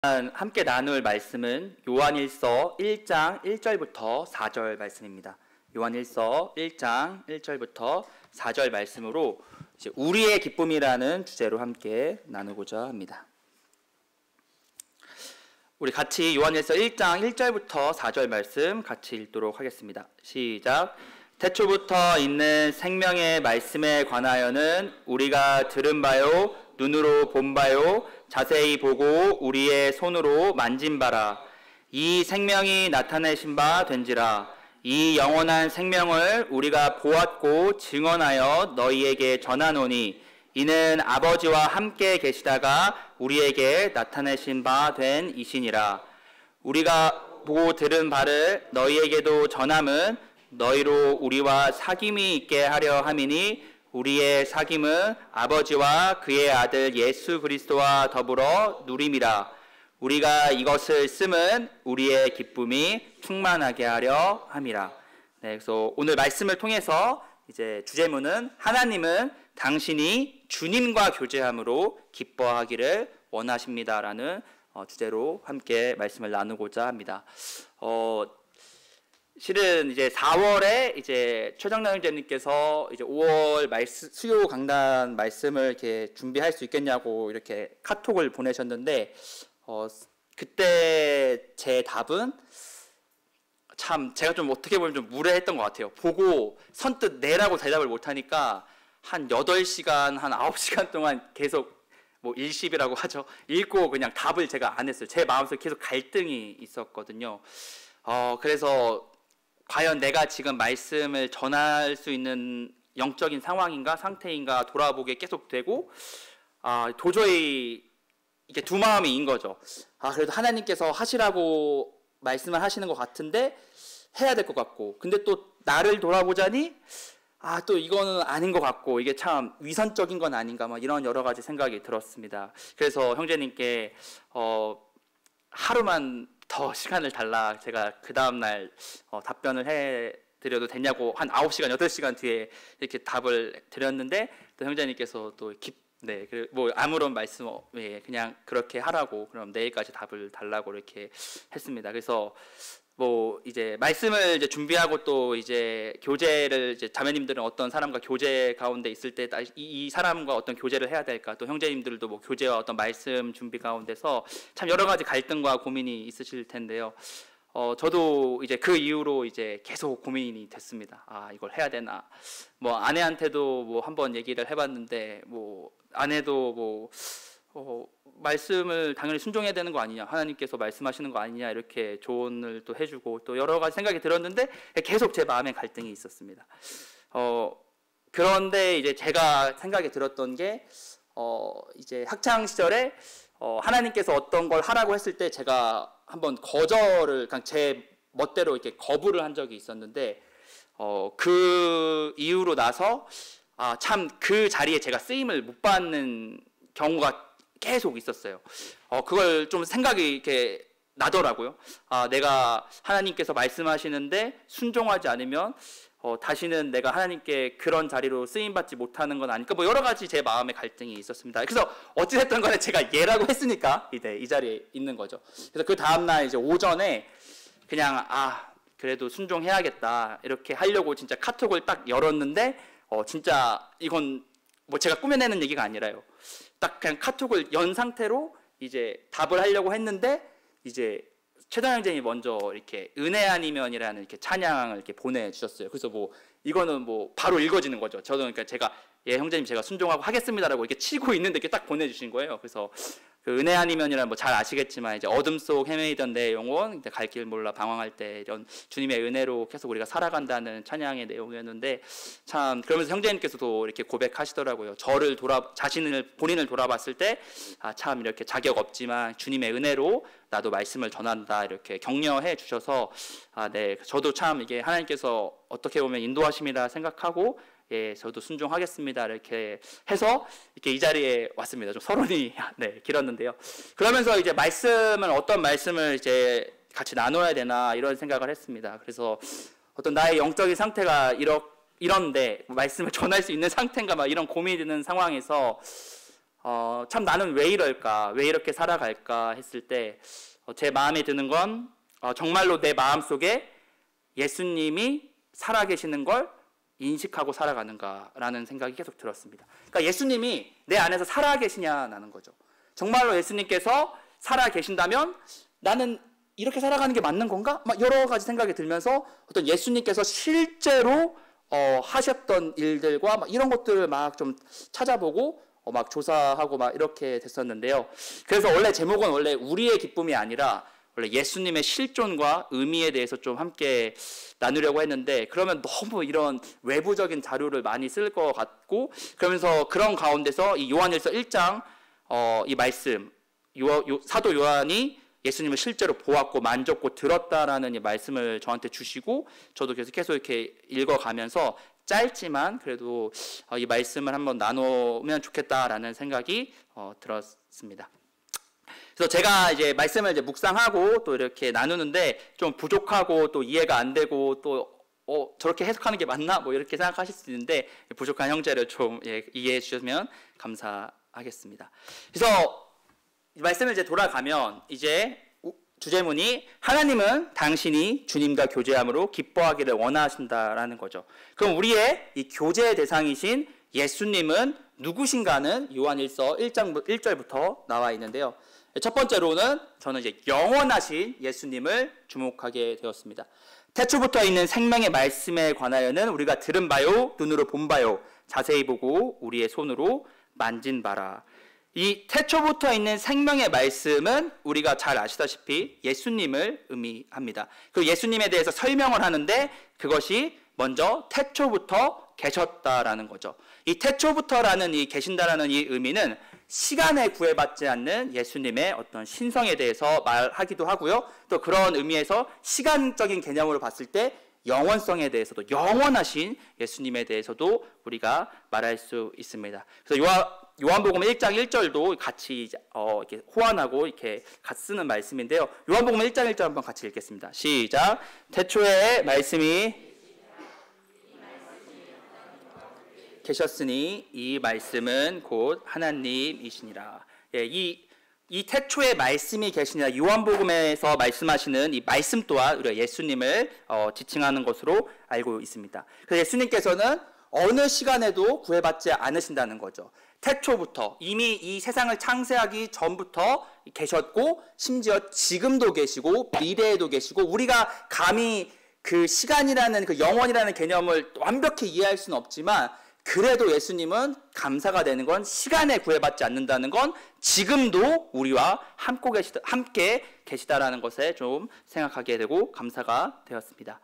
함께 나눌 말씀은 요한일서 1장 1절부터 4절 말씀입니다. 요한일서 1장 1절부터 4절 말씀으로 이제 우리의 기쁨이라는 주제로 함께 나누고자 합니다. 우리 같이 요한일서 1장 1절부터 4절 말씀 같이 읽도록 하겠습니다. 시작. 태초부터 있는 생명의 말씀에 관하여는 우리가 들은 바요 눈으로 본 바요 자세히 보고 우리의 손으로 만진 바라. 이 생명이 나타내신 바 된지라. 이 영원한 생명을 우리가 보았고 증언하여 너희에게 전하노니 이는 아버지와 함께 계시다가 우리에게 나타내신 바 된 이시니라. 우리가 보고 들은 바를 너희에게도 전함은 너희로 우리와 사귐이 있게 하려 함이니 우리의 사귐은 아버지와 그의 아들 예수 그리스도와 더불어 누림이라. 우리가 이것을 쓰면 우리의 기쁨이 충만하게 하려 함이라. 네, 그래서 오늘 말씀을 통해서 이제 주제문은 하나님은 당신이 주님과 교제함으로 기뻐하기를 원하십니다라는 주제로 함께 말씀을 나누고자 합니다. 실은 이제 4월에 이제 최정남 형제님께서 이제 5월 수요 강단 말씀을 이렇게 준비할 수 있겠냐고 이렇게 카톡을 보내셨는데, 그때 제 답은 참 제가 좀 어떻게 보면 좀 무례했던 것 같아요. 보고 선뜻 내라고 대답을 못하니까 한 8시간, 한 9시간 동안 계속 뭐 일십이라고 하죠. 읽고 그냥 답을 제가 안 했어요. 제 마음속에 계속 갈등이 있었거든요. 그래서 과연 내가 지금 말씀을 전할 수 있는 영적인 상황인가 상태인가 돌아보게 계속 되고, 도저히 이게 두 마음인 거죠. 그래도 하나님께서 하시라고 말씀을 하시는 것 같은데 해야 될 것 같고, 근데 또 나를 돌아보자니 또 이거는 아닌 것 같고, 이게 참 위선적인 건 아닌가, 막 이런 여러 가지 생각이 들었습니다. 그래서 형제님께 하루만 더 시간을 달라, 제가 그 다음날 답변을 해드려도 되냐고 한 9시간, 8시간 뒤에 이렇게 답을 드렸는데, 또 형제님께서 또 네, 뭐 아무런 말씀, 그냥 그렇게 하라고, 그럼 내일까지 답을 달라고 이렇게 했습니다. 그래서 뭐 이제 말씀을 이제 준비하고 또 이제 교제를, 이제 자매님들은 어떤 사람과 교제 가운데 있을 때 이 사람과 어떤 교제를 해야 될까, 또 형제님들도 뭐 교제와 어떤 말씀 준비 가운데서 참 여러 가지 갈등과 고민이 있으실 텐데요. 저도 이제 그 이후로 이제 계속 고민이 됐습니다. 이걸 해야 되나. 뭐 아내한테도 뭐 한번 얘기를 해봤는데, 뭐 아내도 뭐 말씀을 당연히 순종해야 되는 거 아니냐, 하나님께서 말씀하시는 거 아니냐, 이렇게 조언을 또 해주고, 또 여러 가지 생각이 들었는데 계속 제 마음에 갈등이 있었습니다. 그런데 이제 제가 생각이 들었던 게, 이제 학창 시절에 하나님께서 어떤 걸 하라고 했을 때 제가 한번 거절을, 그냥 제 멋대로 이렇게 거부를 한 적이 있었는데, 그 이후로 나서 참 그 자리에 제가 쓰임을 못 받는 경우가 계속 있었어요. 그걸 좀 생각이 이렇게 나더라고요. 내가 하나님께서 말씀하시는데 순종하지 않으면 다시는 내가 하나님께 그런 자리로 쓰임받지 못하는 건 아닐까, 뭐 여러 가지 제 마음의 갈등이 있었습니다. 그래서 어찌됐든 간에 제가 예라고 했으니까 이 자리에 있는 거죠. 그래서 그 다음날 이제 오전에 그냥 그래도 순종해야겠다 이렇게 하려고 진짜 카톡을 딱 열었는데, 진짜 이건 뭐 제가 꾸며내는 얘기가 아니라요. 딱 그냥 카톡을 연 상태로 이제 답을 하려고 했는데, 이제 최단 형제님이 먼저 이렇게 은혜 아니면이라는 이렇게 찬양을 이렇게 보내주셨어요. 그래서 뭐 이거는 뭐 바로 읽어지는 거죠. 저도 그러니까 제가 형제님 제가 순종하고 하겠습니다라고 이렇게 치고 있는데 이렇게 딱 보내주신 거예요. 그래서 그 은혜 아니면이란 뭐 잘 아시겠지만, 이제 어둠 속 헤매이던 내 영혼, 갈 길 몰라 방황할 때 이런 주님의 은혜로 계속 우리가 살아간다는 찬양의 내용이었는데, 참 그러면서 형제님께서도 이렇게 고백하시더라고요. 본인을 돌아봤을 때 참 이렇게 자격 없지만 주님의 은혜로 나도 말씀을 전한다, 이렇게 격려해 주셔서 네, 저도 참 이게 하나님께서 어떻게 보면 인도하심이라 생각하고, 저도 순종하겠습니다 이렇게 해서 이렇게 이 자리에 왔습니다. 좀 서론이 길었는데요. 그러면서 이제 어떤 말씀을 이제 같이 나눠야 되나 이런 생각을 했습니다. 그래서 어떤 나의 영적인 상태가 이런데 말씀을 전할 수 있는 상태인가, 막 이런 고민이 드는 상황에서 참 나는 왜 이럴까? 왜 이렇게 살아갈까? 했을 때 제 마음에 드는 건 정말로 내 마음속에 예수님이 살아계시는 걸 인식하고 살아가는가라는 생각이 계속 들었습니다. 그러니까 예수님이 내 안에서 살아계시냐라는 거죠. 정말로 예수님께서 살아계신다면 나는 이렇게 살아가는 게 맞는 건가? 막 여러 가지 생각이 들면서 어떤 예수님께서 실제로 하셨던 일들과 막 이런 것들을 막 좀 찾아보고 막 조사하고 막 이렇게 됐었는데요. 그래서 원래 제목은 원래 우리의 기쁨이 아니라 원래 예수님의 실존과 의미에 대해서 좀 함께 나누려고 했는데, 그러면 너무 이런 외부적인 자료를 많이 쓸 것 같고, 그러면서 그런 가운데서 이 요한일서 1장 이 말씀, 사도 요한이 예수님을 실제로 보았고 만졌고 들었다라는 이 말씀을 저한테 주시고, 저도 계속 이렇게 읽어가면서 짧지만 그래도 이 말씀을 한번 나누면 좋겠다라는 생각이 들었습니다. 그래서 제가 이제 말씀을 이제 묵상하고 또 이렇게 나누는데 좀 부족하고 또 이해가 안 되고 또 저렇게 해석하는 게 맞나? 뭐 이렇게 생각하실 수 있는데 부족한 형제를 좀 이해해 주시면 감사하겠습니다. 그래서 이 말씀을 이제 돌아가면 이제 주제문이 하나님은 당신이 주님과 교제함으로 기뻐하기를 원하신다라는 거죠. 그럼 우리의 이 교제의 대상이신 예수님은 누구신가는 요한일서 1장 1절부터 나와 있는데요. 첫 번째로는 저는 이제 영원하신 예수님을 주목하게 되었습니다. 태초부터 있는 생명의 말씀에 관하여는 우리가 들은 바요, 눈으로 본 바요, 자세히 보고 우리의 손으로 만진 바라. 이 태초부터 있는 생명의 말씀은 우리가 잘 아시다시피 예수님을 의미합니다. 그 예수님에 대해서 설명을 하는데 그것이 먼저 태초부터 계셨다라는 거죠. 이 태초부터라는 이 계신다라는 이 의미는 시간에 구애받지 않는 예수님의 어떤 신성에 대해서 말하기도 하고요. 또 그런 의미에서 시간적인 개념으로 봤을 때 영원성에 대해서도, 영원하신 예수님에 대해서도 우리가 말할 수 있습니다. 그래서 요한복음 1장 1절도 같이 이렇게 호환하고 이렇게 같이 쓰는 말씀인데요. 요한복음 1장 1절 한번 같이 읽겠습니다. 시작. 태초에 말씀이 계셨으니 이 말씀은 곧 하나님이시니라. 예, 이 태초에 말씀이 계시니라, 요한복음에서 말씀하시는 이 말씀 또한 우리가 예수님을 지칭하는 것으로 알고 있습니다. 그래서 예수님께서는 어느 시간에도 구애받지 않으신다는 거죠. 태초부터 이미 이 세상을 창세하기 전부터 계셨고, 심지어 지금도 계시고 미래에도 계시고, 우리가 감히 그 시간이라는 그 영원이라는 개념을 완벽히 이해할 수는 없지만, 그래도 예수님은 감사가 되는 건 시간에 구애받지 않는다는 건 지금도 우리와 함께 계시다라는 것에 좀 생각하게 되고 감사가 되었습니다.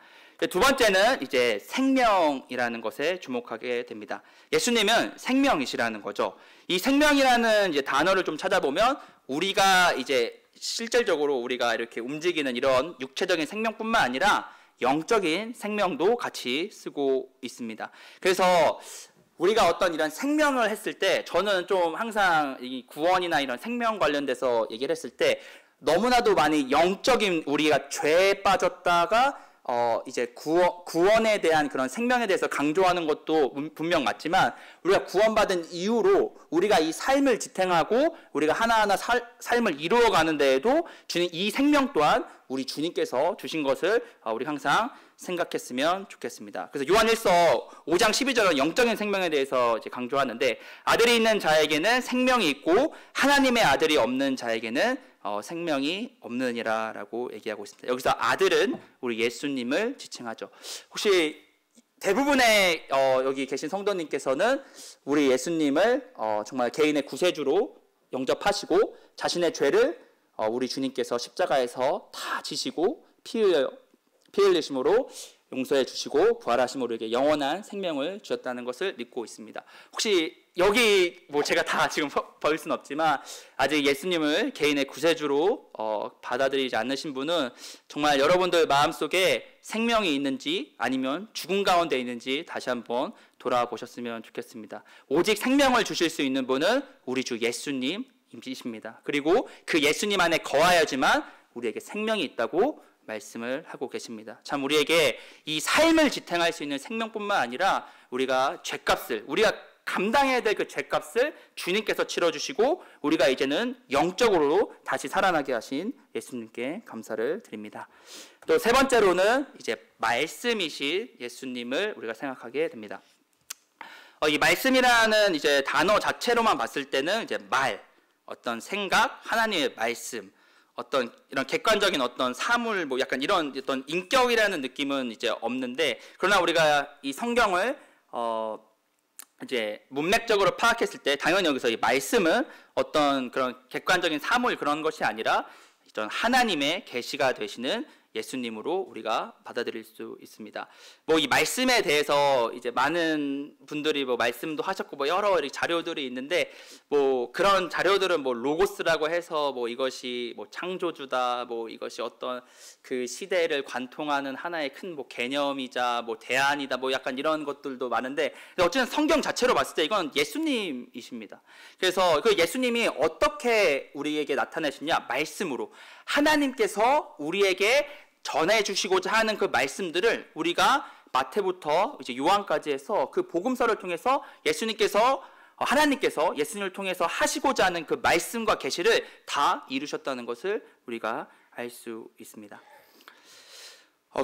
두 번째는 이제 생명이라는 것에 주목하게 됩니다. 예수님은 생명이시라는 거죠. 이 생명이라는 이제 단어를 좀 찾아보면 우리가 이제 실질적으로 우리가 이렇게 움직이는 이런 육체적인 생명뿐만 아니라 영적인 생명도 같이 쓰고 있습니다. 그래서 우리가 어떤 이런 생명을 했을 때, 저는 좀 항상 이 구원이나 이런 생명 관련돼서 얘기를 했을 때 너무나도 많이 영적인, 우리가 죄에 빠졌다가 이제 구원에 대한 그런 생명에 대해서 강조하는 것도 분명 맞지만, 우리가 구원받은 이후로 우리가 이 삶을 지탱하고 우리가 하나하나 삶을 이루어가는 데에도 주님, 이 생명 또한 우리 주님께서 주신 것을 우리 항상 생각했으면 좋겠습니다. 그래서 요한일서 5장 12절은 영적인 생명에 대해서 이제 강조하는데, 아들이 있는 자에게는 생명이 있고 하나님의 아들이 없는 자에게는 생명이 없느니라 라고 얘기하고 있습니다. 여기서 아들은 우리 예수님을 지칭하죠. 혹시 대부분의 여기 계신 성도님께서는 우리 예수님을 정말 개인의 구세주로 영접하시고 자신의 죄를 우리 주님께서 십자가에서 다 지시고 피 흘리심으로 용서해 주시고 부활하심으로 이렇게 영원한 생명을 주셨다는 것을 믿고 있습니다. 혹시 여기 뭐 제가 다 지금 보일 수는 없지만 아직 예수님을 개인의 구세주로 받아들이지 않으신 분은 정말 여러분들 마음속에 생명이 있는지 아니면 죽음 가운데 있는지 다시 한번 돌아보셨으면 좋겠습니다. 오직 생명을 주실 수 있는 분은 우리 주 예수님이십니다. 그리고 그 예수님 안에 거하여야지만 우리에게 생명이 있다고 말씀을 하고 계십니다. 참 우리에게 이 삶을 지탱할 수 있는 생명뿐만 아니라 우리가 죄값을, 우리가 감당해야 될 그 죄값을 주님께서 치러주시고 우리가 이제는 영적으로 다시 살아나게 하신 예수님께 감사를 드립니다. 또 세 번째로는 이제 말씀이신 예수님을 우리가 생각하게 됩니다. 이 말씀이라는 이제 단어 자체로만 봤을 때는 이제 말, 어떤 생각, 하나님의 말씀, 어떤 이런 객관적인 어떤 사물, 뭐 약간 이런 어떤 인격이라는 느낌은 이제 없는데, 그러나 우리가 이 성경을 이제 문맥적으로 파악했을 때 당연히 여기서 이 말씀은 어떤 그런 객관적인 사물 그런 것이 아니라 어떤 하나님의 계시가 되시는 예수님으로 우리가 받아들일 수 있습니다. 뭐 이 말씀에 대해서 이제 많은 분들이 뭐 말씀도 하셨고 뭐 여러 자료들이 있는데, 뭐 그런 자료들은 뭐 로고스라고 해서 뭐 이것이 뭐 창조주다, 뭐 이것이 어떤 그 시대를 관통하는 하나의 큰 뭐 개념이자 뭐 대안이다, 뭐 약간 이런 것들도 많은데, 어쨌든 성경 자체로 봤을 때 이건 예수님이십니다. 그래서 그 예수님이 어떻게 우리에게 나타내시냐, 말씀으로 하나님께서 우리에게 전해주시고자 하는 그 말씀들을 우리가 마태부터 이제 요한까지 해서 그 복음서를 통해서 하나님께서 예수님을 통해서 하시고자 하는 그 말씀과 계시를 다 이루셨다는 것을 우리가 알 수 있습니다.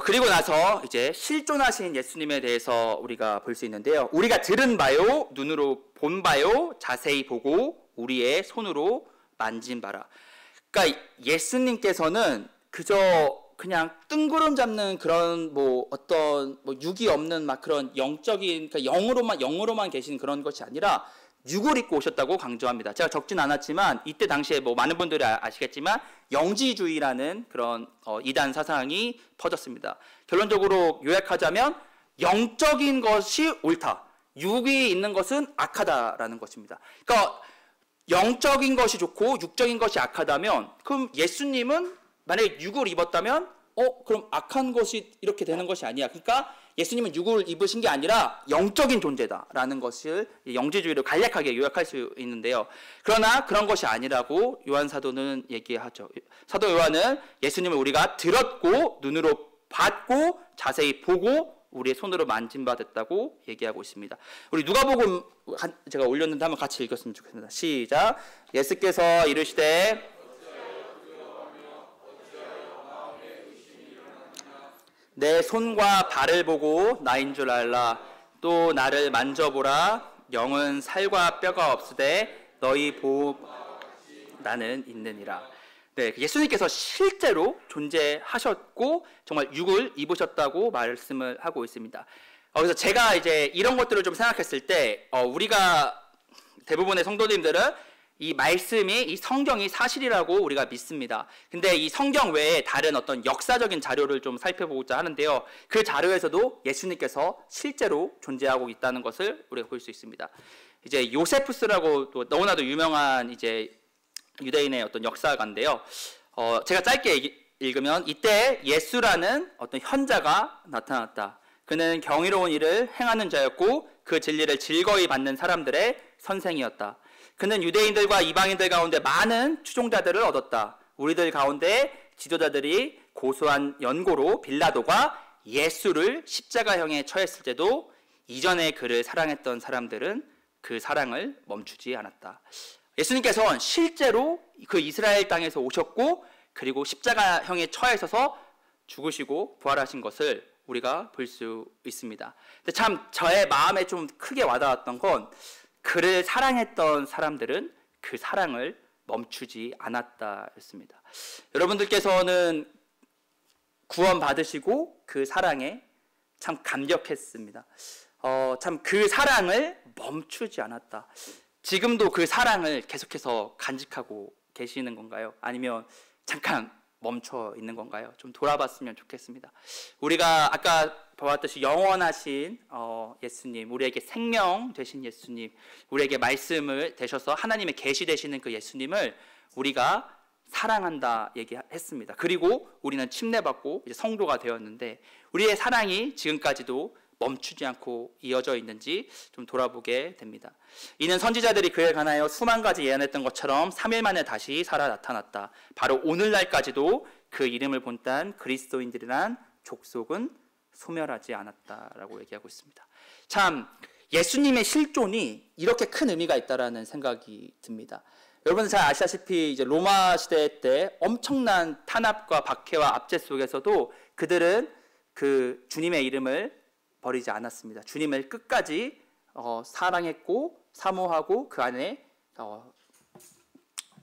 그리고 나서 이제 실존하신 예수님에 대해서 우리가 볼 수 있는데요. 우리가 들은 바요, 눈으로 본 바요, 자세히 보고 우리의 손으로 만진 바라. 그러니까 예수님께서는 그저 그냥 뜬구름 잡는 그런 뭐 어떤 뭐 육이 없는 막 그런 영적인, 그러니까 영으로만 계신 그런 것이 아니라 육을 입고 오셨다고 강조합니다. 제가 적진 않았지만 이때 당시에 뭐 많은 분들이 아시겠지만 영지주의라는 그런 이단 사상이 퍼졌습니다. 결론적으로 요약하자면 영적인 것이 옳다, 육이 있는 것은 악하다라는 것입니다. 그러니까 영적인 것이 좋고 육적인 것이 악하다면, 그럼 예수님은 만약에 육을 입었다면 그럼 악한 것이 이렇게 되는 것이 아니야. 그러니까 예수님은 육을 입으신 게 아니라 영적인 존재다라는 것을 영지주의로 간략하게 요약할 수 있는데요. 그러나 그런 것이 아니라고 요한 사도는 얘기하죠. 사도 요한은 예수님을 우리가 들었고 눈으로 봤고 자세히 보고 우리의 손으로 만진 바 됐다고 얘기하고 있습니다. 우리 누가복음 제가 올렸는데 한번 같이 읽었으면 좋겠습니다. 시작. 예수께서 이르시되 내 손과 발을 보고 나인 줄 알라. 또 나를 만져보라. 영은 살과 뼈가 없으되 너희 보호 나는 있느니라. 네, 예수님께서 실제로 존재하셨고 정말 육을 입으셨다고 말씀을 하고 있습니다. 그래서 제가 이제 이런 것들을 좀 생각했을 때 우리가 대부분의 성도님들은 이 말씀이, 이 성경이 사실이라고 우리가 믿습니다. 근데 이 성경 외에 다른 어떤 역사적인 자료를 좀 살펴보고자 하는데요. 그 자료에서도 예수님께서 실제로 존재하고 있다는 것을 우리가 볼 수 있습니다. 이제 요세푸스라고 또 너무나도 유명한 이제 유대인의 어떤 역사가인데요. 제가 짧게 읽으면 이때 예수라는 어떤 현자가 나타났다. 그는 경이로운 일을 행하는 자였고 그 진리를 즐거이 받는 사람들의 선생이었다. 그는 유대인들과 이방인들 가운데 많은 추종자들을 얻었다. 우리들 가운데 지도자들이 고소한 연고로 빌라도가 예수를 십자가형에 처했을 때도 이전에 그를 사랑했던 사람들은 그 사랑을 멈추지 않았다. 예수님께서는 실제로 그 이스라엘 땅에서 오셨고 그리고 십자가형에 처하셔서 죽으시고 부활하신 것을 우리가 볼 수 있습니다. 근데 참 저의 마음에 좀 크게 와닿았던 건 그를 사랑했던 사람들은 그 사랑을 멈추지 않았다였습니다. 여러분들께서는 구원 받으시고 그 사랑에 참 감격했습니다. 참 그 사랑을 멈추지 않았다. 지금도 그 사랑을 계속해서 간직하고 계시는 건가요? 아니면 잠깐 멈춰 있는 건가요? 좀 돌아봤으면 좋겠습니다. 우리가 아까 보았듯이 영원하신 예수님, 우리에게 생명 되신 예수님, 우리에게 말씀을 되셔서 하나님의 계시 되시는 그 예수님을 우리가 사랑한다 얘기했습니다. 그리고 우리는 침례받고 이제 성도가 되었는데 우리의 사랑이 지금까지도 멈추지 않고 이어져 있는지 좀 돌아보게 됩니다. 이는 선지자들이 그에 관하여 수만 가지 예언했던 것처럼 3일 만에 다시 살아 나타났다. 바로 오늘날까지도 그 이름을 본딴 그리스도인들이란 족속은 소멸하지 않았다라고 얘기하고 있습니다. 참 예수님의 실존이 이렇게 큰 의미가 있다라는 생각이 듭니다. 여러분 잘 아시다시피 이제 로마 시대 때 엄청난 탄압과 박해와 압제 속에서도 그들은 그 주님의 이름을 버리지 않았습니다. 주님을 끝까지 사랑했고 사모하고 그 안에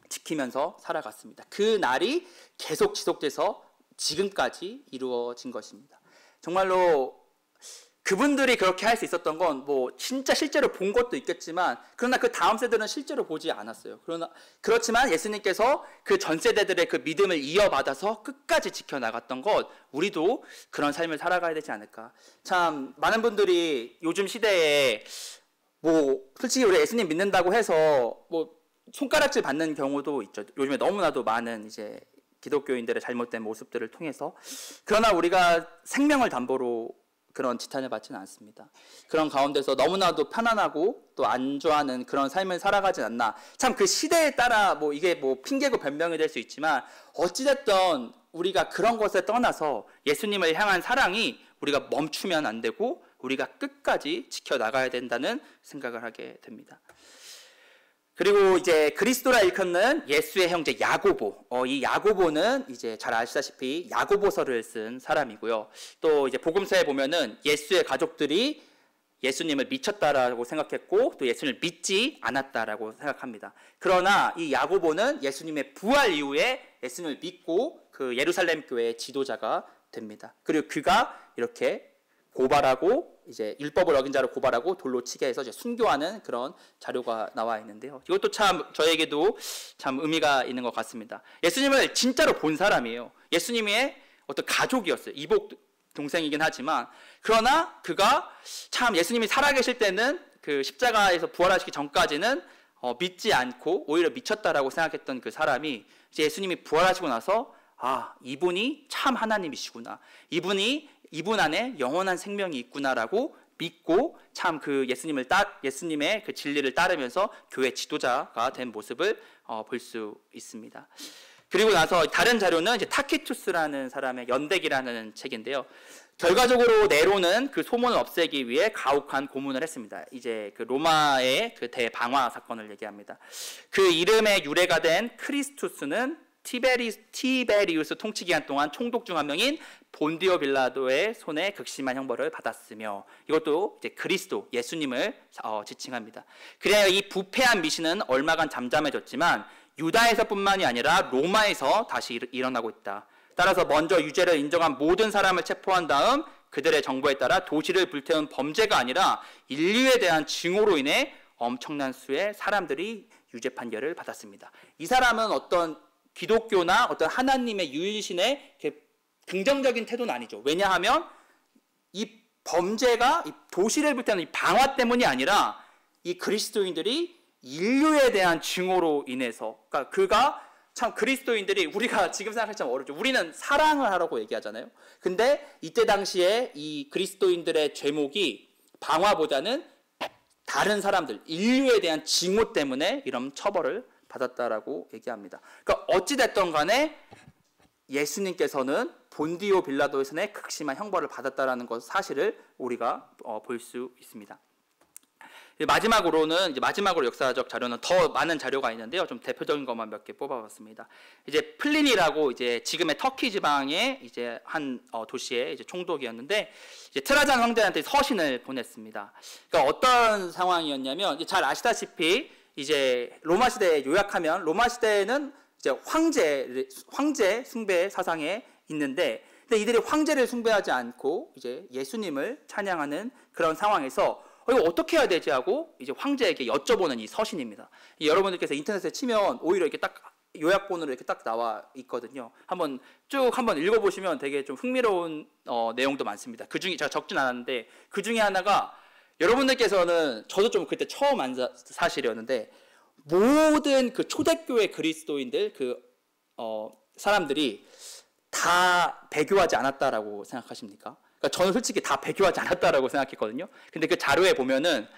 지키면서 살아갔습니다. 그 날이 계속 지속돼서 지금까지 이루어진 것입니다. 정말로 그분들이 그렇게 할 수 있었던 건 뭐 진짜 실제로 본 것도 있겠지만, 그러나 그 다음 세대는 실제로 보지 않았어요. 그렇지만 예수님께서 그 전 세대들의 그 믿음을 이어받아서 끝까지 지켜나갔던 것, 우리도 그런 삶을 살아가야 되지 않을까. 참 많은 분들이 요즘 시대에 뭐 솔직히 우리 예수님 믿는다고 해서 뭐 손가락질 받는 경우도 있죠. 요즘에 너무나도 많은 이제 기독교인들의 잘못된 모습들을 통해서. 그러나 우리가 생명을 담보로 그런 지탄을 받지는 않습니다. 그런 가운데서 너무나도 편안하고 또 안주하는 그런 삶을 살아가진 않나. 참 그 시대에 따라 뭐 이게 뭐 핑계고 변명이 될 수 있지만, 어찌됐든 우리가 그런 것에 떠나서 예수님을 향한 사랑이 우리가 멈추면 안 되고 우리가 끝까지 지켜나가야 된다는 생각을 하게 됩니다. 그리고 이제 그리스도라 일컫는 예수의 형제 야고보. 이 야고보는 이제 잘 아시다시피 야고보서를 쓴 사람이고요. 또 이제 복음서에 보면은 예수의 가족들이 예수님을 미쳤다라고 생각했고 또 예수님을 믿지 않았다라고 생각합니다. 그러나 이 야고보는 예수님의 부활 이후에 예수님을 믿고 그 예루살렘 교회의 지도자가 됩니다. 그리고 그가 이렇게 고발하고 이제 율법을 어긴 자를 고발하고 돌로 치게 해서 이제 순교하는 그런 자료가 나와 있는데요. 이것도 참 저에게도 참 의미가 있는 것 같습니다. 예수님을 진짜로 본 사람이에요. 예수님의 어떤 가족이었어요. 이복 동생이긴 하지만, 그러나 그가 참 예수님이 살아계실 때는 그 십자가에서 부활하시기 전까지는 믿지 않고 오히려 미쳤다라고 생각했던 그 사람이 이제 예수님이 부활하시고 나서 이분이 참 하나님이시구나, 이분 안에 영원한 생명이 있구나라고 믿고 참 그 예수님의 그 진리를 따르면서 교회 지도자가 된 모습을 볼 수 있습니다. 그리고 나서 다른 자료는 이제 타키투스라는 사람의 연대기라는 책인데요. 결과적으로 네로는 그 소문을 없애기 위해 가혹한 고문을 했습니다. 이제 그 로마의 그 대방화 사건을 얘기합니다. 그 이름의 유래가 된 크리스투스는 티베리우스 통치 기간 동안 총독 중 한 명인 본디오 빌라도의 손에 극심한 형벌을 받았으며, 이것도 이제 그리스도 예수님을 지칭합니다. 그래야 이 부패한 미신은 얼마간 잠잠해졌지만 유다에서뿐만이 아니라 로마에서 다시 일어나고 있다. 따라서 먼저 유죄를 인정한 모든 사람을 체포한 다음 그들의 정보에 따라 도시를 불태운 범죄가 아니라 인류에 대한 증오로 인해 엄청난 수의 사람들이 유죄 판결을 받았습니다. 이 사람은 어떤 기독교나 어떤 하나님의 유일신의 긍정적인 태도는 아니죠. 왜냐하면 이 범죄가 이 도시를 불태우는 이 방화 때문이 아니라 이 그리스도인들이 인류에 대한 증오로 인해서, 그러니까 그가 참 그리스도인들이, 우리가 지금 생각하면 어렵죠. 우리는 사랑을 하라고 얘기하잖아요. 근데 이때 당시에 이 그리스도인들의 죄목이 방화보다는 다른 사람들, 인류에 대한 증오 때문에 이런 처벌을 받았다라고 얘기합니다. 그러니까 어찌됐든 간에 예수님께서는 본디오 빌라도의 손에 극심한 형벌을 받았다라는 것 사실을 우리가 볼 수 있습니다. 마지막으로 역사적 자료는 더 많은 자료가 있는데요. 좀 대표적인 것만 몇 개 뽑아봤습니다. 이제 플리니라고 이제 지금의 터키 지방의 이제 한 도시의 이제 총독이었는데, 이제 트라잔 황제한테 서신을 보냈습니다. 그러니까 어떤 상황이었냐면, 이제 잘 아시다시피 이제 로마 시대에 요약하면, 로마 시대에는 이제 황제 숭배 사상에 있는데, 근데 이들이 황제를 숭배하지 않고 이제 예수님을 찬양하는 그런 상황에서 이거 어떻게 해야 되지 하고 이제 황제에게 여쭤보는 이 서신입니다. 여러분들께서 인터넷에 치면 오히려 이렇게 딱 요약본으로 이렇게 딱 나와 있거든요. 한번 읽어보시면 되게 좀 흥미로운 내용도 많습니다. 그 중에 제가 적진 않았는데 그 중에 하나가, 여러분들께서는 저도 좀 그때 처음 안 사실이었는데, 모든 그 초대교회 그리스도인들 사람들이 다 배교하지 않았다라고 생각하십니까? 그러니까 저는 솔직히 다 배교하지 않았다라고 생각했거든요. 근데 그 자료에 보면은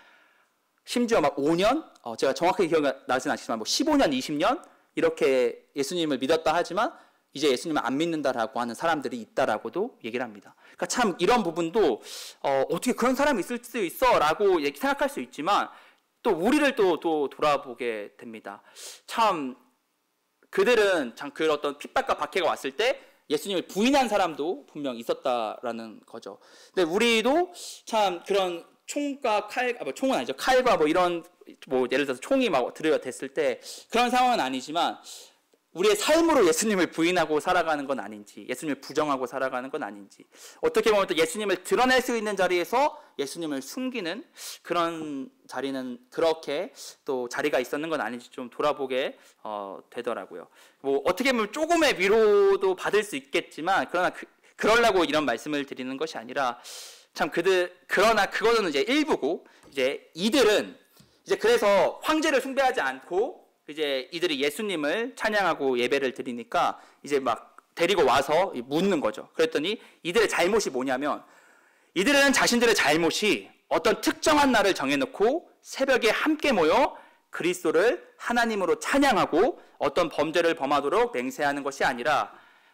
심지어 막 5년, 제가 정확하게 기억나진 않지만 뭐 15년, 20년 이렇게 예수님을 믿었다 하지만 이제 예수님을 안 믿는다라고 하는 사람들이 있다라고도 얘기를 합니다. 그러니까 참 이런 부분도 어떻게 그런 사람이 있을 수 있어라고 생각할 수 있지만 또 우리를 또 돌아보게 됩니다. 참 그들은 참 그 어떤 핍박과 박해가 왔을 때 예수님을 부인한 사람도 분명 있었다라는 거죠. 근데 우리도 참 그런 총과 칼, 총은 아니죠. 칼과 이런 예를 들어서 총이 막 들여댔을 때 그런 상황은 아니지만 우리의 삶으로 예수님을 부인하고 살아가는 건 아닌지, 예수님을 부정하고 살아가는 건 아닌지, 어떻게 보면 또 예수님을 드러낼 수 있는 자리에서 예수님을 숨기는 그런 자리는 그렇게 또 자리가 있었는 건 아닌지 좀 돌아보게 되더라고요. 어떻게 보면 조금의 위로도 받을 수 있겠지만 그러려고 이런 말씀을 드리는 것이 아니라 참 그러나 그거는 이제 일부고 이제 이들은 이제 그래서 황제를 숭배하지 않고 이제 이들이 예수님을 찬양하고 예배를 드리니까 이제 막 데리고 와서 묻는 거죠. 그랬더니 이들의 잘못이 뭐냐면 이들은 자신들의 잘못이 어떤 특정한 날을 정해놓고 새벽에 함께 모여 그리스도를 하나님으로 찬양하고 어떤 범죄를 범하도록 맹세하는 것이 아니라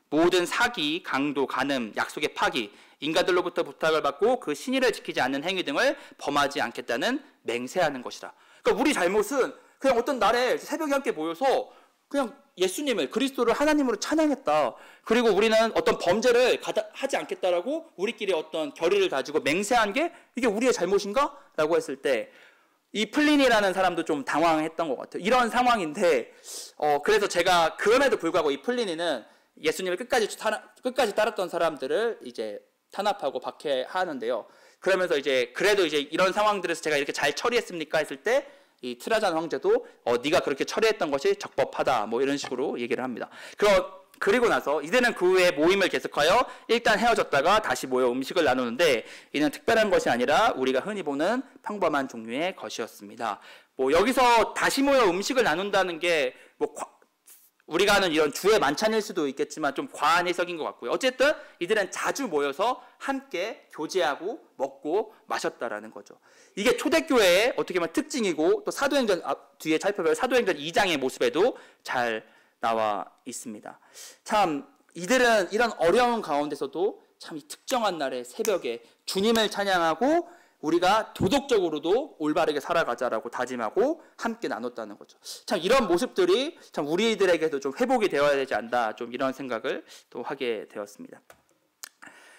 모든 사기, 강도, 간음, 약속의 파기, 인간들로부터 부탁을 받고 그 신의를 지키지 않는 행위 등을 범하지 않겠다는 맹세하는 것이다. 그러니까 우리 잘못은 그냥 어떤 날에 새벽에 함께 모여서 그냥 예수님을 그리스도를 하나님으로 찬양했다. 그리고 우리는 어떤 범죄를 하지 않겠다라고 우리끼리 어떤 결의를 가지고 맹세한 게 이게 우리의 잘못인가? 라고 했을 때 이 플리니라는 사람도 좀 당황했던 것 같아요. 이런 상황인데 그래서 제가 그럼에도 불구하고 이 플리니는 예수님을 끝까지 따랐던 사람들을 이제 탄압하고 박해하는데요. 그러면서 이제 그래도 이제 이런 상황들에서 제가 이렇게 잘 처리했습니까? 했을 때 이 트라잔 황제도 네가 그렇게 처리했던 것이 적법하다 이런 식으로 얘기를 합니다. 그리고 나서 이들은 그 후에 모임을 계속하여 일단 헤어졌다가 다시 모여 음식을 나누는데 이는 특별한 것이 아니라 우리가 흔히 보는 평범한 종류의 것이었습니다. 여기서 다시 모여 음식을 나눈다는 게 우리가 하는 이런 주의 만찬일 수도 있겠지만 좀 과한 해석인 것 같고요. 어쨌든 이들은 자주 모여서 함께 교제하고 먹고 마셨다라는 거죠. 이게 초대교회의 어떻게 보면 특징이고 또 사도행전 뒤에 살펴볼 사도행전 2장의 모습에도 잘 나와 있습니다. 참 이들은 이런 어려운 가운데서도 참 이 특정한 날의 새벽에 주님을 찬양하고 우리가 도덕적으로도 올바르게 살아가자라고 다짐하고 함께 나눴다는 거죠. 참 이런 모습들이 참 우리들에게도 좀 회복이 되어야 되지 않나 좀 이런 생각을 또 하게 되었습니다.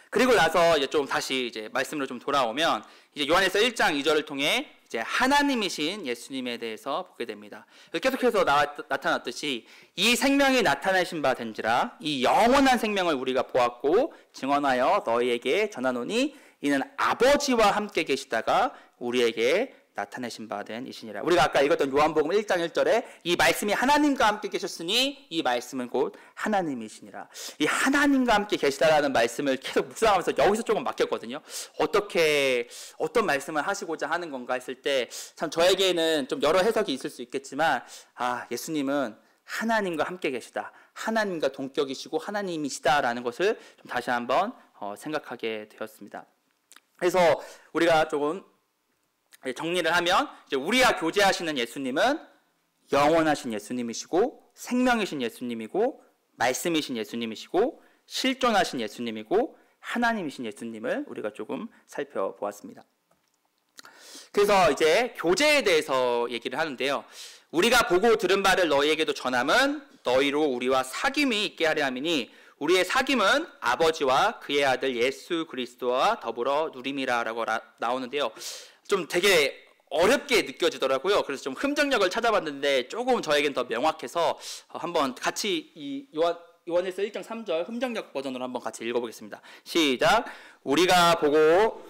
그리고 나서 이제 좀 다시 이제 말씀으로 좀 돌아오면 이제 요한에서 1장 2절을 통해 이제 하나님이신 예수님에 대해서 보게 됩니다. 계속해서 나타났듯이 이 생명이 나타내신 바 된지라 이 영원한 생명을 우리가 보았고 증언하여 너희에게 전하노니 이는 아버지와 함께 계시다가 우리에게 나타내신 바 된 이시니라. 우리가 아까 읽었던 요한복음 1장 1절에 이 말씀이 하나님과 함께 계셨으니 이 말씀은 곧 하나님이시니라. 이 하나님과 함께 계시다라는 말씀을 계속 묵상하면서 여기서 조금 막혔거든요. 어떤 말씀을 하시고자 하는 건가 했을 때 참 저에게는 좀 여러 해석이 있을 수 있겠지만 예수님은 하나님과 함께 계시다. 하나님과 동격이시고 하나님이시다라는 것을 좀 다시 한번 생각하게 되었습니다. 그래서 우리가 조금 정리를 하면 이제 우리와 교제하시는 예수님은 영원하신 예수님이시고 생명이신 예수님이고 말씀이신 예수님이시고 실존하신 예수님이고 하나님이신 예수님을 우리가 조금 살펴보았습니다. 그래서 이제 교제에 대해서 얘기를 하는데요. 우리가 보고 들은 바를 너희에게도 전함은 너희로 우리와 사귐이 있게 하려 함이니 우리의 사귐은 아버지와 그의 아들 예수 그리스도와 더불어 누림이라라고 나오는데요. 좀 되게 어렵게 느껴지더라고요. 그래서 좀 흠정력을 찾아봤는데 조금 저에겐 더 명확해서 한번 같이 이 요한에서 1장 3절 흠정력 버전으로 한번 같이 읽어보겠습니다. 시작. 우리가 보고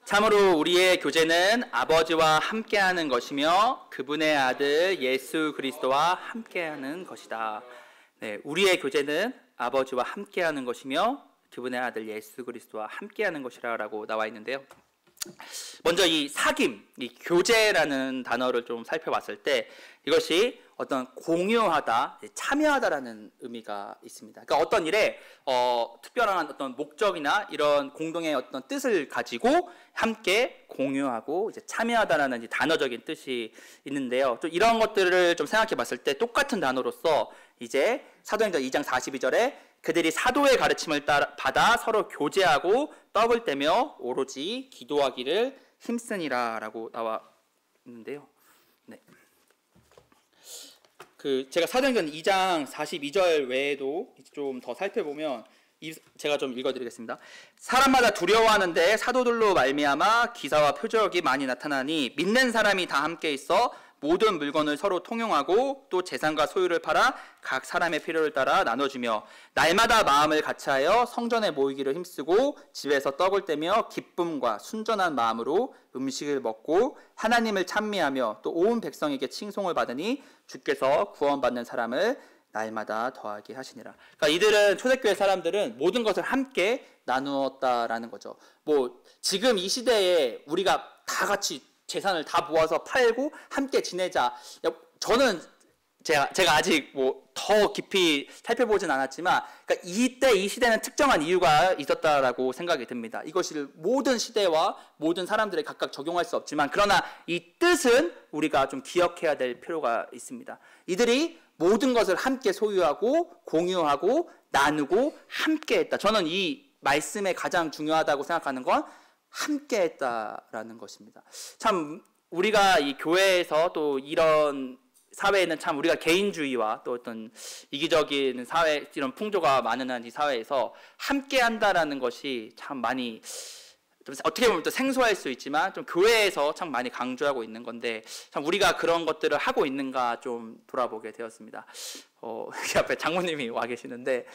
참으로 우리의 교제는 아버지와 함께하는 것이며 그분의 아들 예수 그리스도와 함께하는 것이다. 네, 우리의 교제는 아버지와 함께하는 것이며 그분의 아들 예수 그리스도와 함께하는 것이라고 나와 있는데요. 먼저 이 사귐, 이 교제라는 단어를 좀 살펴봤을 때 이것이 어떤 공유하다, 참여하다라는 의미가 있습니다. 그러니까 어떤 일에 특별한 어떤 목적이나 이런 공동의 어떤 뜻을 가지고 함께 공유하고 이제 참여하다라는 이제 단어적인 뜻이 있는데요. 좀 이런 것들을 좀 생각해봤을 때 똑같은 단어로서 이제 사도행전 2장 42절에 그들이 사도의 가르침을 받아 서로 교제하고 떡을 떼며 오로지 기도하기를 힘쓰니라라고 나와 있는데요. 네. 제가 사도행전 2장 42절 외에도 좀 더 살펴보면 제가 좀 읽어드리겠습니다. 사람마다 두려워하는데 사도들로 말미암아 기사와 표적이 많이 나타나니 믿는 사람이 다 함께 있어 모든 물건을 서로 통용하고 또 재산과 소유를 팔아 각 사람의 필요를 따라 나눠주며 날마다 마음을 같이하여 성전에 모이기를 힘쓰고 집에서 떡을 떼며 기쁨과 순전한 마음으로 음식을 먹고 하나님을 찬미하며 또 온 백성에게 칭송을 받으니 주께서 구원받는 사람을 날마다 더하게 하시니라. 그러니까 이들은 초대교회 사람들은 모든 것을 함께 나누었다라는 거죠. 뭐 지금 이 시대에 우리가 다 같이 재산을 다 모아서 팔고 함께 지내자. 저는 제가 아직 뭐 더 깊이 살펴보진 않았지만, 그러니까 이때 이 시대는 특정한 이유가 있었다라고 생각이 듭니다. 이것을 모든 시대와 모든 사람들에 각각 적용할 수 없지만, 그러나 이 뜻은 우리가 좀 기억해야 될 필요가 있습니다. 이들이 모든 것을 함께 소유하고 공유하고 나누고 함께했다. 저는 이 말씀에 가장 중요하다고 생각하는 건 함께했다라는 것입니다. 참 우리가 이 교회에서 또 이런 사회에는 참 우리가 개인주의와 또 어떤 이기적인 사회, 이런 풍조가 많은 이 사회에서 함께한다라는 것이 참 많이 좀 어떻게 보면 또 생소할 수 있지만 좀 교회에서 참 많이 강조하고 있는 건데, 참 우리가 그런 것들을 하고 있는가 좀 돌아보게 되었습니다. 여기 앞에 장모님이 와 계시는데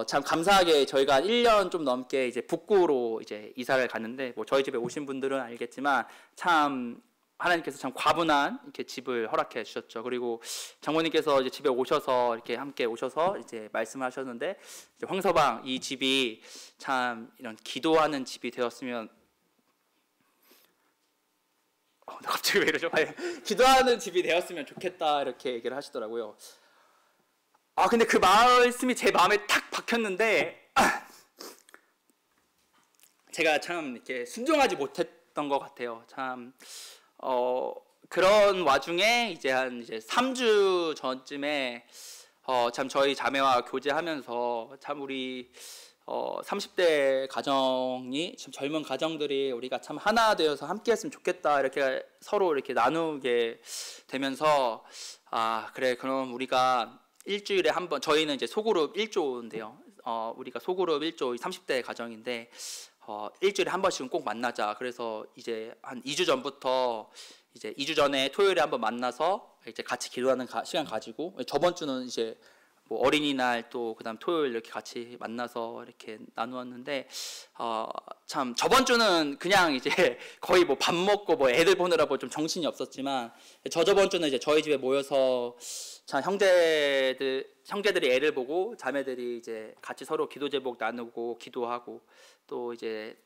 참 감사하게 저희가 1년 좀 넘게 이제 북구로 이제 이사를 갔는데, 뭐 저희 집에 오신 분들은 알겠지만 참 하나님께서 참 과분한 이렇게 집을 허락해 주셨죠. 그리고 장모님께서 이제 집에 오셔서 이렇게 함께 오셔서 이제 말씀하셨는데, 이제 황서방 이 집이 참 이런 기도하는 집이 되었으면 갑자기 왜 이러죠? 기도하는 집이 되었으면 좋겠다 이렇게 얘기를 하시더라고요. 근데 그 말씀이 제 마음에 탁 박혔는데 제가 참 이렇게 순종하지 못했던 것 같아요. 참 그런 와중에 이제 한 3주 전쯤에 참 저희 자매와 교제하면서 참 우리 30대 가정이 참 젊은 가정들이 우리가 참 하나 되어서 함께 했으면 좋겠다 이렇게 서로 이렇게 나누게 되면서 그래 그럼 우리가 일주일에 한 번, 저희는 이제 소그룹 1조인데요. 우리가 소그룹 1조 30대 가정인데 일주일에 한 번씩은 꼭 만나자. 그래서 이제 한 2주 전부터 이제 2주 전에 토요일에 한번 만나서 이제 같이 기도하는 시간 가지고, 저번 주는 이제 뭐 어린이날 또 그다음 토요일 이렇게 같이 만나서 이렇게 나누었는데 참 저번 주는 그냥 이제 거의 뭐 밥 먹고 뭐 애들 보느라고 좀 정신이 없었지만, 저번 주는 이제 저희 집에 모여서 참 형제들이 애를 보고 자매들이 이제 같이 서로 기도 제목 나누고 기도하고, 또 이제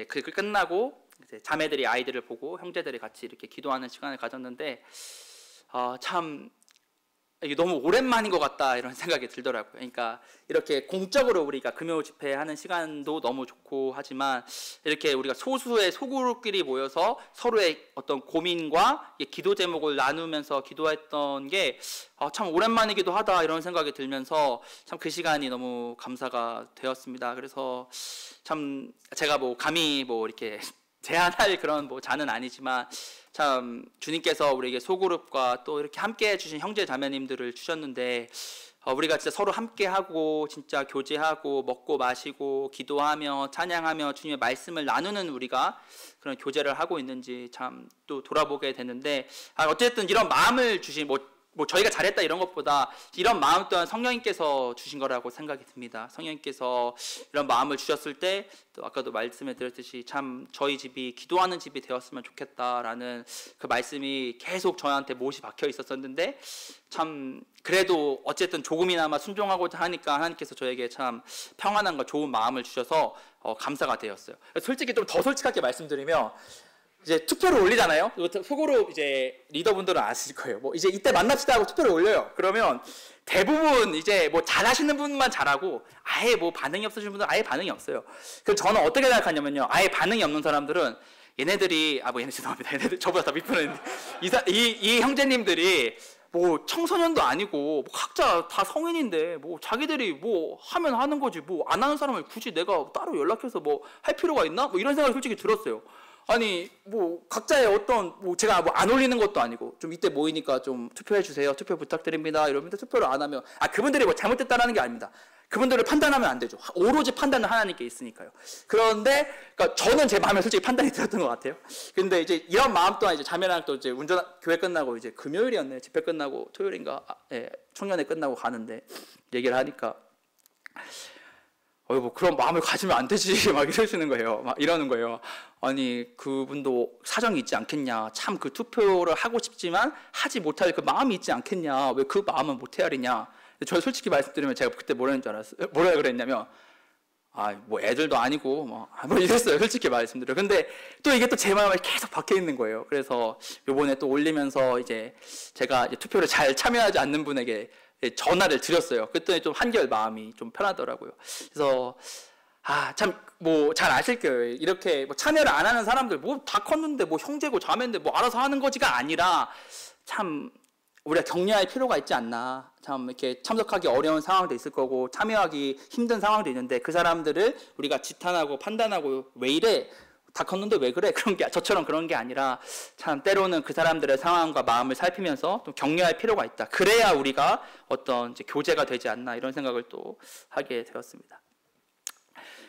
그 끝나고 이제 자매들이 아이들을 보고 형제들이 같이 이렇게 기도하는 시간을 가졌는데 참 이게 너무 오랜만인 것 같다 이런 생각이 들더라고요. 그러니까 이렇게 공적으로 우리가 금요 집회하는 시간도 너무 좋고 하지만, 이렇게 우리가 소수의 소그룹끼리 모여서 서로의 어떤 고민과 기도 제목을 나누면서 기도했던 게 참 오랜만이기도 하다 이런 생각이 들면서 참 그 시간이 너무 감사가 되었습니다. 그래서 참 제가 뭐 감히 뭐 이렇게 제한할 그런 뭐 자는 아니지만, 참 주님께서 우리에게 소그룹과 또 이렇게 함께 해주신 형제 자매님들을 주셨는데, 우리가 진짜 서로 함께하고 진짜 교제하고 먹고 마시고 기도하며 찬양하며 주님의 말씀을 나누는 우리가 그런 교제를 하고 있는지 참 또 돌아보게 되는데, 어쨌든 이런 마음을 주신, 뭐 뭐 저희가 잘했다 이런 것보다 이런 마음 또한 성령님께서 주신 거라고 생각이 듭니다. 성령님께서 이런 마음을 주셨을 때 또 아까도 말씀해 드렸듯이 참 저희 집이 기도하는 집이 되었으면 좋겠다라는 그 말씀이 계속 저한테 못이 박혀 있었었는데 참 그래도 어쨌든 조금이나마 순종하고자 하니까 하나님께서 저에게 참 평안함과 좋은 마음을 주셔서 감사가 되었어요. 솔직히 좀 더 솔직하게 말씀드리면 이제 투표를 올리잖아요. 속으로 이제 리더분들은 아실 거예요. 뭐 이제 이때 만납시다 하고 투표를 올려요. 그러면 대부분 이제 뭐 잘하시는 분만 잘하고 아예 뭐 반응이 없으신 분들은 아예 반응이 없어요. 그래서 저는 어떻게 생각하냐면요. 아예 반응이 없는 사람들은 얘네들이 뭐 얘네 죄송합니다. 얘네들 저보다 더 밑분은 이 형제님들이 뭐 청소년도 아니고 뭐 각자 다 성인인데 뭐 자기들이 뭐 하면 하는 거지 뭐 안 하는 사람을 굳이 내가 따로 연락해서 뭐 할 필요가 있나? 뭐 이런 생각이 솔직히 들었어요. 아니 뭐 각자의 어떤 뭐 제가 뭐 안 올리는 것도 아니고 좀 이때 모이니까 좀 투표해 주세요. 투표 부탁드립니다. 이러면서 투표를 안 하면 그분들이 뭐 잘못됐다라는 게 아닙니다. 그분들을 판단하면 안 되죠. 오로지 판단은 하나님께 있으니까요. 그런데 그러니까 저는 제 마음에 솔직히 판단이 들었던 것 같아요. 근데 이제 이런 마음 또한 이제 자매랑 또 이제 교회 끝나고 이제 금요일이었네. 집회 끝나고 토요일인가 청년회 끝나고 가는데 얘기를 하니까 뭐 그런 마음을 가지면 안 되지 막 이러시는 거예요. 막 이러는 거예요. 아니 그분도 사정이 있지 않겠냐. 참 그 투표를 하고 싶지만 하지 못할 그 마음이 있지 않겠냐. 왜 그 마음은 못 헤아리냐. 저 솔직히 말씀드리면 제가 그때 뭐라는 줄 알았어요. 뭐라 그랬냐면 뭐 애들도 아니고 뭐 이랬어요. 솔직히 말씀드려요. 근데 또 이게 또 제 마음에 계속 박혀 있는 거예요. 그래서 요번에 또 올리면서 이제 제가 이제 투표를 잘 참여하지 않는 분에게 전화를 드렸어요. 그랬더니 좀 한결 마음이 좀 편하더라고요. 그래서 참 뭐 잘 아실 거예요. 이렇게 뭐 참여를 안 하는 사람들 뭐 다 컸는데 뭐 형제고 자매인데 뭐 알아서 하는 거지가 아니라 참 우리가 격려할 필요가 있지 않나. 참 이렇게 참석하기 어려운 상황도 있을 거고 참여하기 힘든 상황도 있는데 그 사람들을 우리가 지탄하고 판단하고 왜 이래? 다 컸는데 왜 그래? 그런 게 저처럼 그런 게 아니라 참 때로는 그 사람들의 상황과 마음을 살피면서 좀 격려할 필요가 있다. 그래야 우리가 어떤 이제 교제가 되지 않나 이런 생각을 또 하게 되었습니다.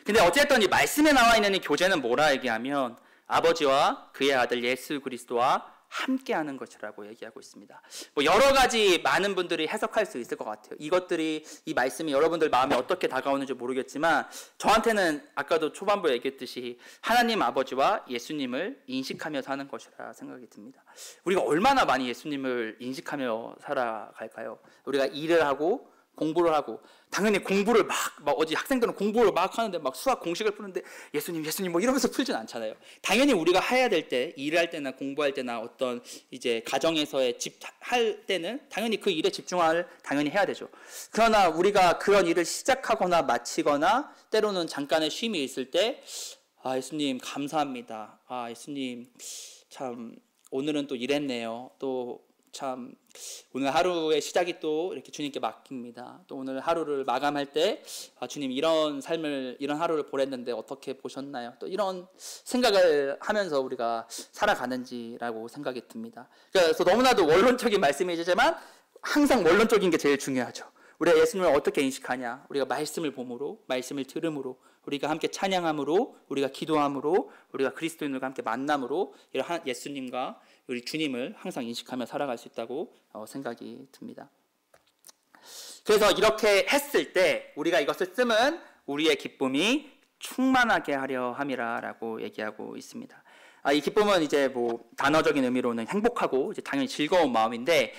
근데 어쨌든 이 말씀에 나와 있는 이 교제는 뭐라 얘기하면 아버지와 그의 아들 예수 그리스도와 함께하는 것이라고 얘기하고 있습니다. 뭐 여러 가지 많은 분들이 해석할 수 있을 것 같아요. 이것들이 이 말씀이 여러분들 마음에 어떻게 다가오는지 모르겠지만 저한테는 아까도 초반부에 얘기했듯이 하나님 아버지와 예수님을 인식하며 사는 것이라 생각이 듭니다. 우리가 얼마나 많이 예수님을 인식하며 살아갈까요? 우리가 일을 하고 공부를 하고 당연히 공부를 막 어디 학생들은 공부를 막 하는데 막 수학 공식을 푸는데 예수님 뭐 이러면서 풀진 않잖아요. 당연히 우리가 해야 될 때 일을 할 때나 공부할 때나 어떤 이제 가정에서의 집할 때는 당연히 그 일에 집중을 당연히 해야 되죠. 그러나 우리가 그런 일을 시작하거나 마치거나 때로는 잠깐의 쉼이 있을 때 예수님 감사합니다. 예수님 참 오늘은 또 일했네요. 또 참 오늘 하루의 시작이 또 이렇게 주님께 맡깁니다. 또 오늘 하루를 마감할 때 주님 이런 삶을 이런 하루를 보냈는데 어떻게 보셨나요? 또 이런 생각을 하면서 우리가 살아가는지라고 생각이 듭니다. 그래서 너무나도 원론적인 말씀이지만 항상 원론적인 게 제일 중요하죠. 우리가 예수님을 어떻게 인식하냐? 우리가 말씀을 봄으로, 말씀을 들음으로, 우리가 함께 찬양함으로, 우리가 기도함으로, 우리가 그리스도인들과 함께 만남으로 이런 예수님과 우리 주님을 항상 인식하며 살아갈 수 있다고 생각이 듭니다. 그래서 이렇게 했을 때 우리가 이것을 쓰면 우리의 기쁨이 충만하게 하려 함이라라고 얘기하고 있습니다. 이 기쁨은 이제 뭐 단어적인 의미로는 행복하고 이제 당연히 즐거운 마음인데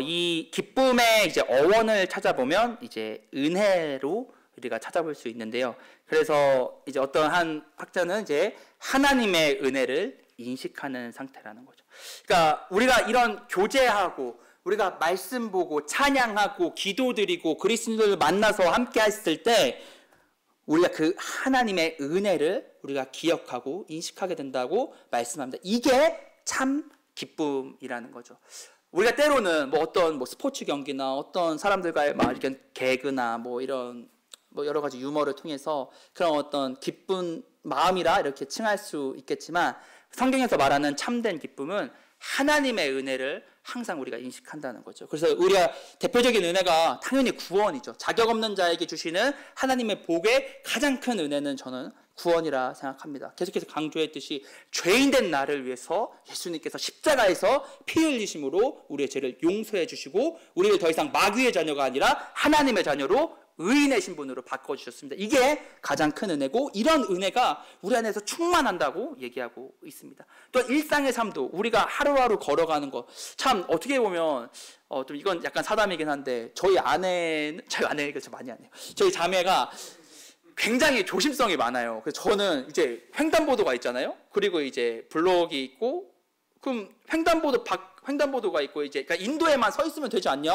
이 기쁨의 이제 어원을 찾아보면 이제 은혜로 우리가 찾아볼 수 있는데요. 그래서 이제 어떤 한 학자는 이제 하나님의 은혜를 인식하는 상태라는 거죠. 그러니까 우리가 이런 교제하고 우리가 말씀 보고 찬양하고 기도드리고 그리스도를 만나서 함께 했을 때 우리가 그 하나님의 은혜를 우리가 기억하고 인식하게 된다고 말씀합니다. 이게 참 기쁨이라는 거죠. 우리가 때로는 뭐 어떤 뭐 스포츠 경기나 어떤 사람들과의 막 이렇게 개그나 뭐 이런 뭐 여러 가지 유머를 통해서 그런 어떤 기쁜 마음이라 이렇게 칭할 수 있겠지만 성경에서 말하는 참된 기쁨은 하나님의 은혜를 항상 우리가 인식한다는 거죠. 그래서 우리가 대표적인 은혜가 당연히 구원이죠. 자격 없는 자에게 주시는 하나님의 복의 가장 큰 은혜는 저는 구원이라 생각합니다. 계속해서 강조했듯이 죄인된 나를 위해서 예수님께서 십자가에서 피 흘리심으로 우리의 죄를 용서해 주시고 우리를 더 이상 마귀의 자녀가 아니라 하나님의 자녀로 의인의 신분으로 바꿔주셨습니다. 이게 가장 큰 은혜고, 이런 은혜가 우리 안에서 충만한다고 얘기하고 있습니다. 또 일상의 삶도 우리가 하루하루 걸어가는 것, 참 어떻게 보면 좀 이건 약간 사담이긴 한데, 저희 아내가 좀 많이 안 해요. 저희 자매가 굉장히 조심성이 많아요. 그래서 저는 이제 횡단보도가 있잖아요. 그리고 이제 블록이 있고, 그럼 횡단보도가 있고 이제 그러니까 인도에만 서 있으면 되지 않냐?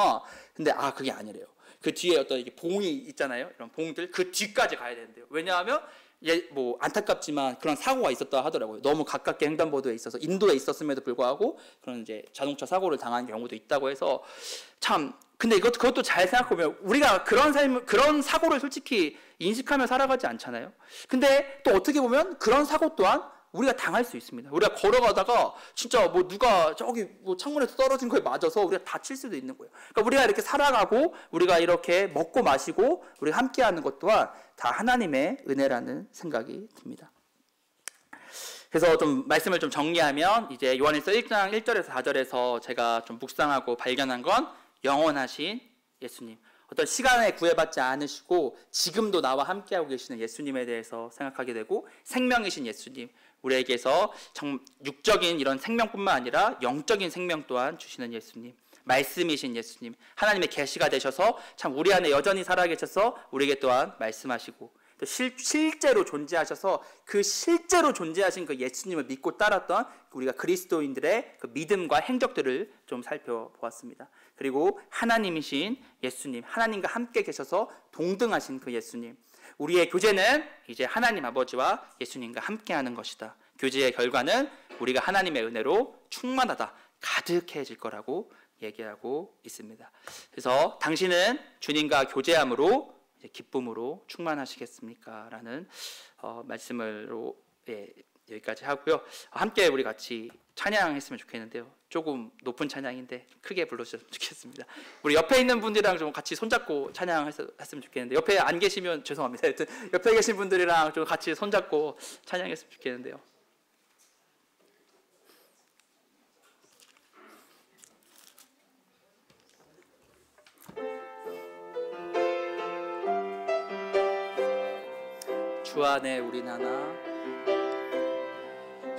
근데 그게 아니래요. 그 뒤에 어떤 이게 봉이 있잖아요. 이런 봉들 그 뒤까지 가야 되는데요. 왜냐하면 뭐 안타깝지만 그런 사고가 있었다 하더라고요. 너무 가깝게 횡단보도에 있어서, 인도에 있었음에도 불구하고 그런 이제 자동차 사고를 당한 경우도 있다고 해서 참. 근데 그것도 잘 생각해보면 우리가 그런 사고를 솔직히 인식하며 살아가지 않잖아요. 근데 또 어떻게 보면 그런 사고 또한 우리가 당할 수 있습니다. 우리가 걸어가다가 진짜 뭐 누가 저기 뭐 창문에서 떨어진 거에 맞아서 우리가 다칠 수도 있는 거예요. 그러니까 우리가 이렇게 살아가고 우리가 이렇게 먹고 마시고 우리가 함께하는 것 또한 다 하나님의 은혜라는 생각이 듭니다. 그래서 좀 말씀을 좀 정리하면, 이제 요한일서 1장 1절에서 4절에서 제가 좀 묵상하고 발견한 건 영원하신 예수님, 어떤 시간에 구애받지 않으시고 지금도 나와 함께하고 계시는 예수님에 대해서 생각하게 되고, 생명이신 예수님, 우리에게서 육적인 이런 생명뿐만 아니라 영적인 생명 또한 주시는 예수님, 말씀이신 예수님, 하나님의 계시가 되셔서 참 우리 안에 여전히 살아계셔서 우리에게 또한 말씀하시고, 또 실제로 존재하셔서 그 실제로 존재하신 그 예수님을 믿고 따랐던 우리가 그리스도인들의 그 믿음과 행적들을 좀 살펴보았습니다. 그리고 하나님이신 예수님, 하나님과 함께 계셔서 동등하신 그 예수님, 우리의 교제는 이제 하나님 아버지와 예수님과 함께하는 것이다. 교제의 결과는 우리가 하나님의 은혜로 충만하다, 가득해질 거라고 얘기하고 있습니다. 그래서 당신은 주님과 교제함으로 기쁨으로 충만하시겠습니까? 라는 말씀으로 여기까지 하고요. 함께 우리 같이 찬양했으면 좋겠는데요. 조금 높은 찬양인데 크게 불러주셨으면 좋겠습니다. 우리 옆에 있는 분들이랑 좀 같이 손잡고 찬양했으면 좋겠는데, 옆에 안 계시면 죄송합니다. 하여튼 옆에 계신 분들이랑 좀 같이 손잡고 찬양했으면 좋겠는데요. 주 안에 우린 하나,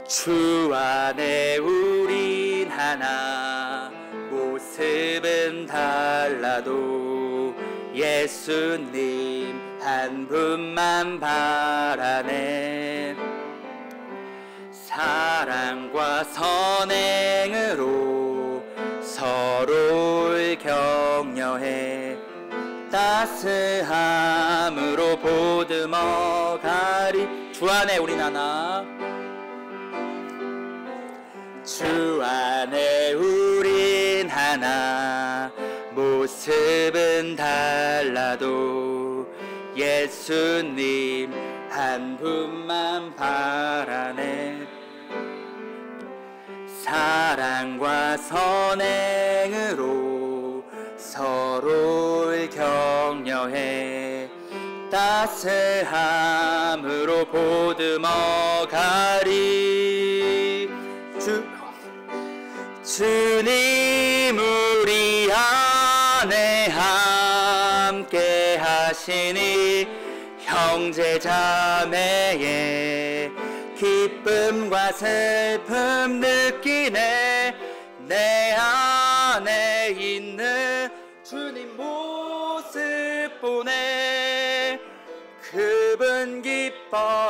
주 안에 우린 하나, 모습은 달라도 예수님 한 분만 바라네. 사랑과 선행으로 서로를 격려해 따스함으로 보듬어가리. 주 안에 우린 하나, 주 안에 우린 하나, 모습은 달라도 예수님 한 분만 바라네. 사랑과 선행으로 서로를 격려해 따스함으로 보듬어가리. 주님 우리 안에 함께 하시니 형제 자매의 기쁨과 슬픔 느끼네. 내 안에 있는 주님 모습 보네. 그분 기뻐하시네.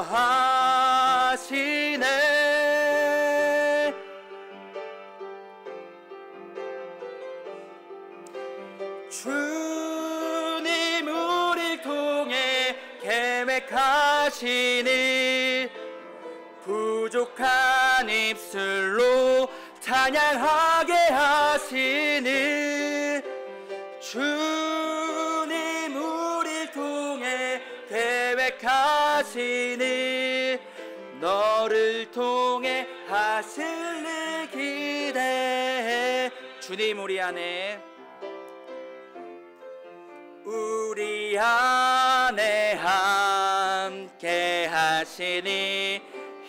주님 우리를 통해 계획하시니 부족한 입술로 찬양하게 하시니. 주님 우리를 통해 계획하시니 너를 통해 하실 일 기대해. 주님 우리 안에 함께 하시니 되니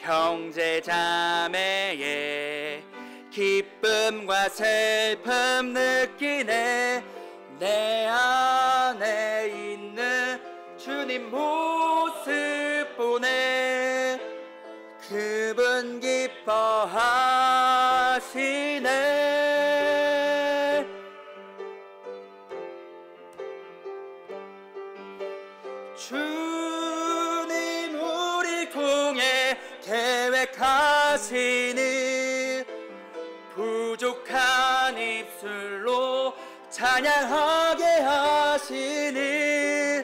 형제 자매의 기쁨과 슬픔 느끼네. 내 안에 있는 주님 모습 보네. 그분 기뻐하시네. 주님 우리 통해 계획하시는 부족한 입술로 찬양하게 하시는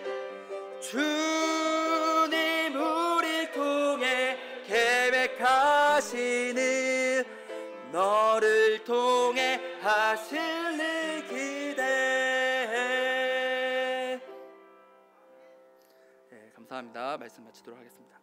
주님 우리 통해 계획하시는 너를 통해 하실 일 기대해. 네, 감사합니다. 말씀 마치도록 하겠습니다.